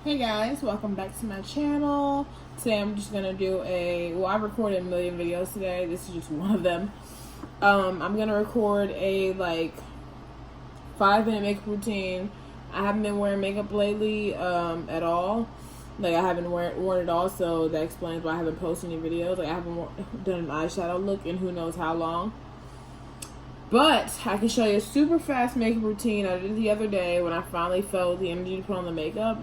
Hey guys, welcome back to my channel. Today I'm just gonna do I recorded a million videos today. This is just one of them. I'm gonna record a 5-minute makeup routine. I haven't been wearing makeup lately at all. I haven't worn it all, so that explains why I haven't posted any videos. I haven't done an eyeshadow look in who knows how long. But I can show you a super fast makeup routine I did the other day when I finally felt the energy to put on the makeup.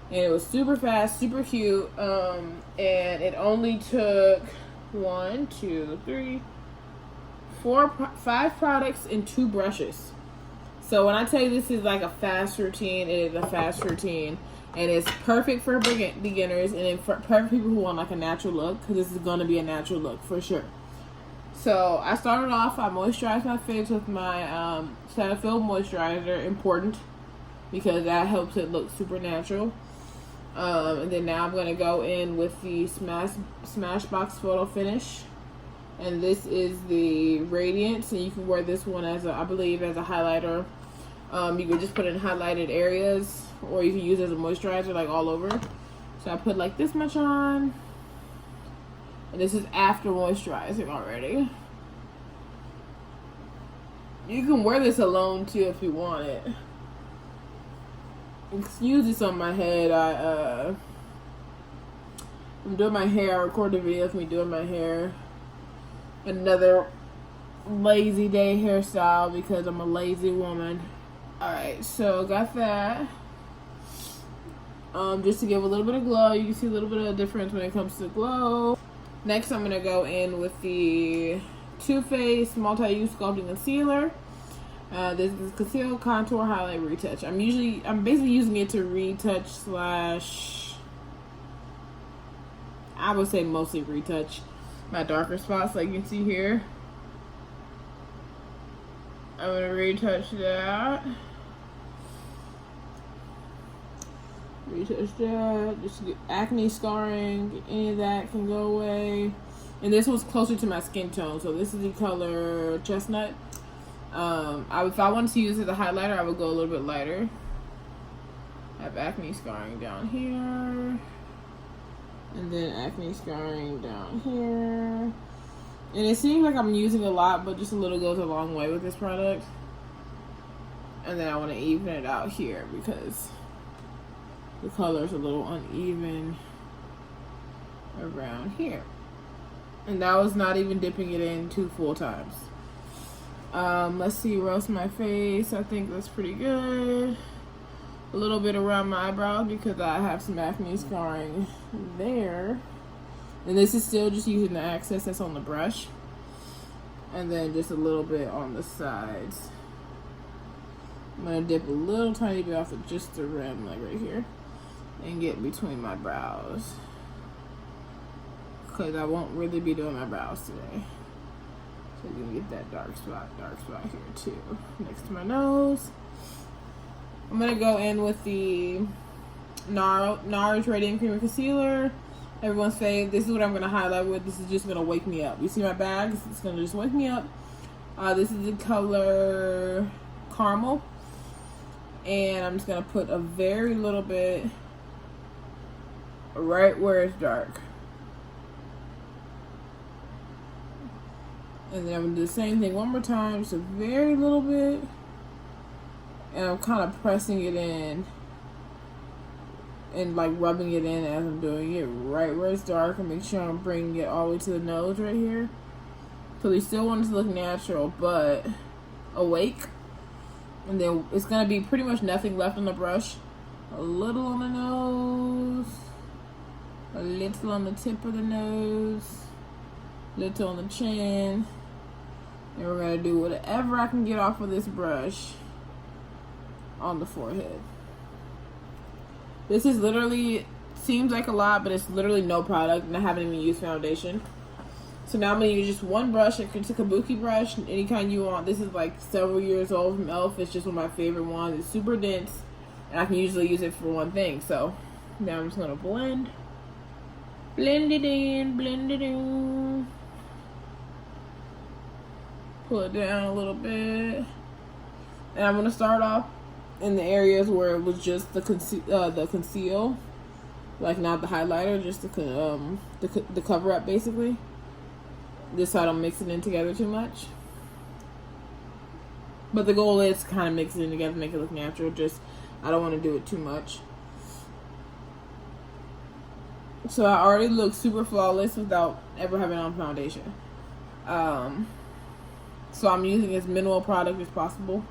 And it was super fast, super cute, and it only took 5 products and 2 brushes. So when I tell you this is like a fast routine, it is a fast routine. And it's perfect for beginners and for perfect people who want like a natural look, because this is going to be a natural look for sure. So I started off, I moisturized my face with my Cetaphil moisturizer, important, because that helps it look super natural. And then now I'm going to go in with the Smashbox Photo Finish. And this is the Radiance. And you can wear this one as I believe as a highlighter. You can just put it in highlighted areas. Or you can use it as a moisturizer like all over. So I put like this much on. And this is after moisturizing already. You can wear this alone too if you want it. Excuse this on my head. I'm doing my hair. I recorded a video of me doing my hair. Another lazy day hairstyle because I'm a lazy woman. Alright, so got that. Just to give a little bit of glow. You can see a little bit of difference when it comes to glow. Next, I'm going to go in with the Too Faced Multi-Use Sculpting Concealer. This is Conceal, Contour, Highlight, Retouch. I'm basically using it to retouch / I would say mostly retouch my darker spots like you can see here. I'm going to retouch that. Retouch that. Just get acne, scarring, any of that can go away. And this was closer to my skin tone, so this is the color Chestnut. If I wanted to use it as a highlighter, I would go a little bit lighter. I have acne scarring down here. And then acne scarring down here. And it seems like I'm using a lot, but just a little goes a long way with this product. And then I want to even it out here because the color is a little uneven around here. And that was not even dipping it in 2 full times. Let's see, roast my face. I think that's pretty good. A little bit around my eyebrows because I have some acne scarring there. And this is still just using the excess that's on the brush. And then just a little bit on the sides. I'm going to dip a little tiny bit off of just the rim, like right here. And get between my brows. Because I won't really be doing my brows today. So you're going to get that dark spot here too. Next to my nose. I'm going to go in with the NARS Radiant Cream Concealer. Everyone's saying this is what I'm going to highlight with. This is just going to wake me up. You see my bags? It's going to just wake me up. This is the color Caramel. And I'm just going to put a very little bit right where it's dark. And then I'm going to do the same thing one more time, just a very little bit. And I'm kind of pressing it in and like rubbing it in as I'm doing it right where it's dark, and make sure I'm bringing it all the way to the nose right here. So we still want it to look natural but awake. And then it's going to be pretty much nothing left on the brush. A little on the nose, a little on the tip of the nose, little on the chin. And we're going to do whatever I can get off of this brush on the forehead. This is literally, seems like a lot, but it's literally no product, and I haven't even used foundation. So now I'm going to use just one brush. It's a kabuki brush, any kind you want. This is like several years old from e.l.f. It's just one of my favorite ones. It's super dense, and I can usually use it for one thing. So now I'm just going to blend it in. Pull it down a little bit. And I'm going to start off in the areas where it was just the conceal Like not the highlighter, just the cover up basically. This so I don't mix it in together too much. But the goal is to kind of mix it in together, make it look natural. Just I don't want to do it too much. So I already look super flawless without ever having on foundation. So I'm using as minimal product as possible.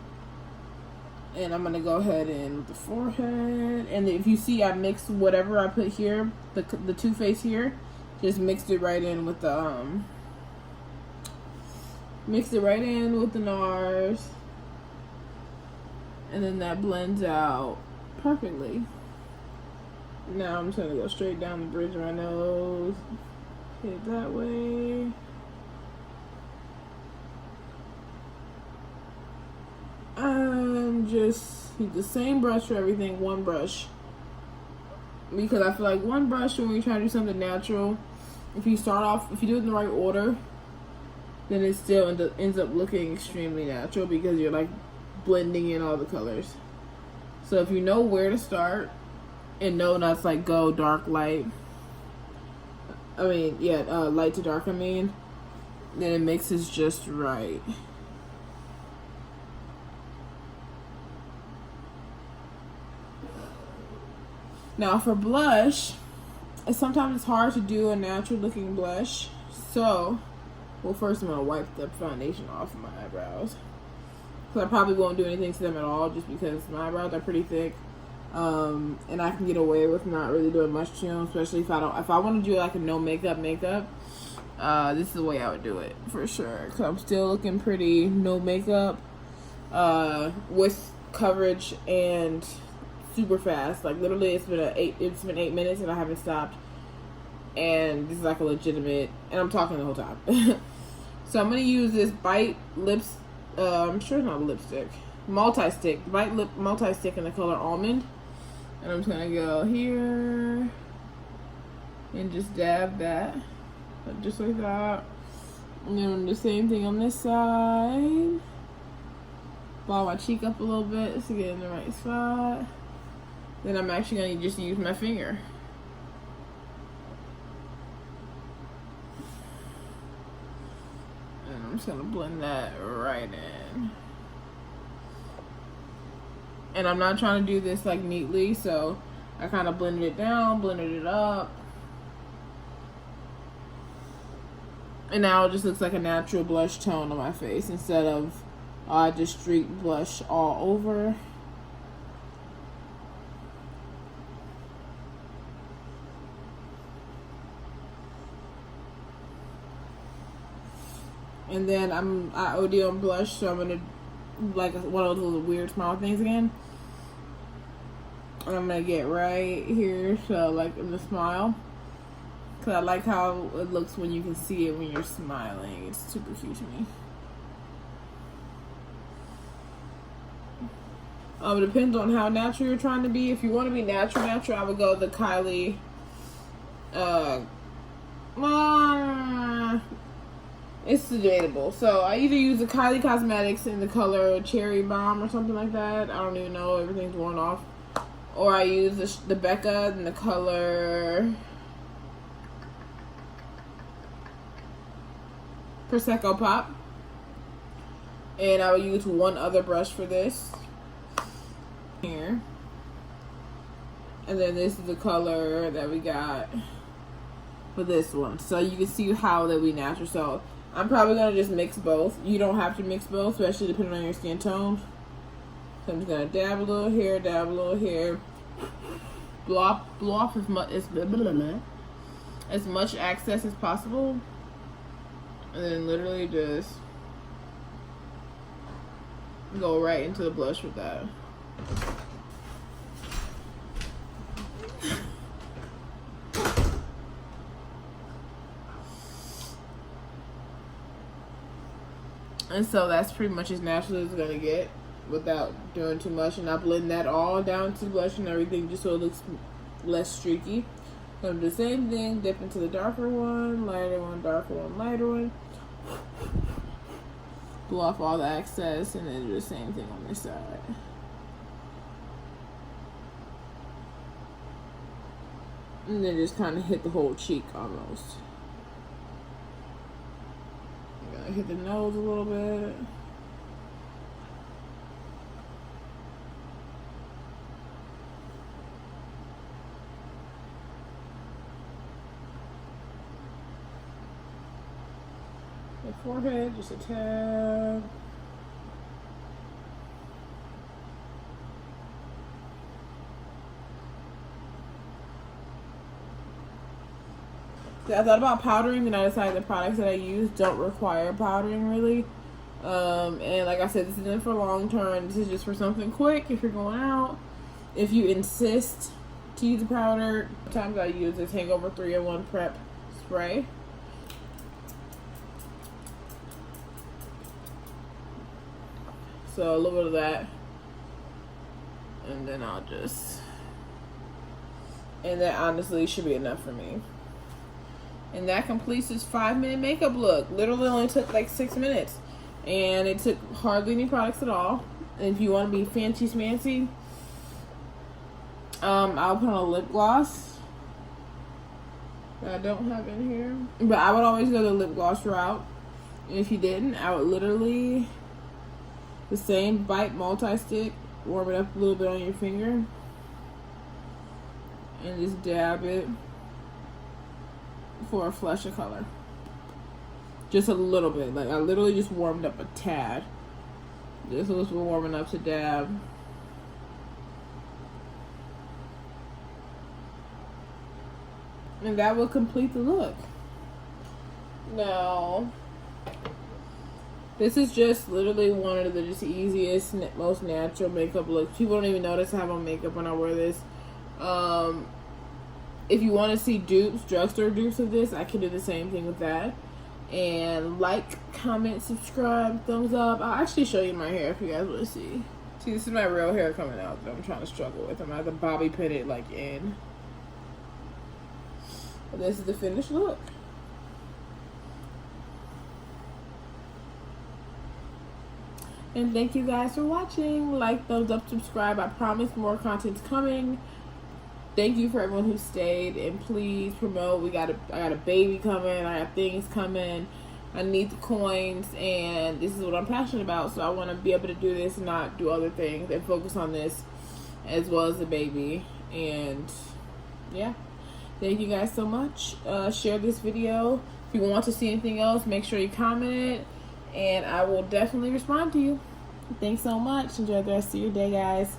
And I'm going to go ahead and with the forehead. And if you see I mixed whatever I put here, the Too Faced here, just mixed it right in with the NARS. And then that blends out perfectly. Now I'm just going to go straight down the bridge of my nose. Hit it that way. Just use the same brush for everything, one brush. Because I feel like one brush when you're trying to do something natural, if you do it in the right order, then it still ends up looking extremely natural because you're like blending in all the colors. So if you know where to start and know not to like go dark, light. Light to dark, then it mixes just right. Now for blush, sometimes it's hard to do a natural looking blush. So, well, first I'm going to wipe the foundation off of my eyebrows. Because I probably won't do anything to them at all just because my eyebrows are pretty thick. And I can get away with not really doing much to them, especially if I want to do like a no makeup, this is the way I would do it for sure. Because I'm still looking pretty no makeup, with coverage and super fast. Like literally it's been 8 minutes and I haven't stopped, and this is like a legitimate, and I'm talking the whole time. So I'm gonna use this Bite lips, I'm sure it's not a lipstick, multi-stick, Bite lip multi-stick in the color Almond, and I'm just gonna go here and just dab that just like that, and then the same thing on this side. Ball my cheek up a little bit to get in the right spot. Then I'm actually going to just use my finger. And I'm just going to blend that right in. And I'm not trying to do this like neatly, so I kind of blended it down, blended it up. And now it just looks like a natural blush tone on my face instead of just streak blush all over. And then I OD on blush, so I'm gonna like one of those little weird smile things again. And I'm gonna get right here, so like in the smile, cause I like how it looks when you can see it when you're smiling. It's super cute to me. It depends on how natural you're trying to be. If you want to be natural, I would go the Kylie. It's debatable. So I either use the Kylie Cosmetics in the color Cherry Bomb or something like that. I don't even know. Everything's worn off. Or I use the Becca in the color Prosecco Pop. And I would use one other brush for this. Here. And then this is the color that we got for this one. So you can see how that we natural. So I'm probably going to just mix both. You don't have to mix both, especially depending on your skin tone. So I'm just going to dab a little here, dab a little here. Blow off as much excess as possible. And then literally just go right into the blush with that. And so that's pretty much as natural as it's gonna get without doing too much. And I blend that all down to the blush and everything just so it looks less streaky. So do the same thing, dip into the darker one, lighter one, darker one, lighter one. Blow off all the excess and then do the same thing on this side. And then just kind of hit the whole cheek almost. I'm gonna hit the nose a little bit. The forehead, just a tad. I thought about powdering, and I decided the products that I use don't require powdering really. And like I said, this isn't for long term. This is just for something quick if you're going out. If you insist to use a powder, sometimes I use this Hangover 3-in-1 Prep Spray. So a little bit of that. And then I'll just... And that honestly should be enough for me. And that completes this 5-minute makeup look. Literally only took like 6 minutes. And it took hardly any products at all. And if you want to be fancy smancy, I'll put on a lip gloss that I don't have in here. But I would always go the lip gloss route. And if you didn't, I would literally, the same Bite multi-stick, warm it up a little bit on your finger. And just dab it for a flush of color. Just a little bit. Like I literally just warmed up a tad. This was warming up to dab. And that will complete the look. Now, this is just literally one of the just easiest, most natural makeup looks. People don't even notice I have on makeup when I wear this. If you want to see dupes, drugstore dupes of this, I can do the same thing with that. And like, comment, subscribe, thumbs up. I'll actually show you my hair if you guys want to see. See, this is my real hair coming out that I'm trying to struggle with. I'm going to have to bobby pin it like in. But this is the finished look. And thank you guys for watching. Like, thumbs up, subscribe. I promise more content's coming. Thank you for everyone who stayed, and please promote. I got a baby coming. I have things coming. I need the coins, and this is what I'm passionate about. So I want to be able to do this and not do other things and focus on this as well as the baby. And yeah, thank you guys so much. Share this video. If you want to see anything else, make sure you comment it, and I will definitely respond to you. Thanks so much. Enjoy the rest of your day, guys.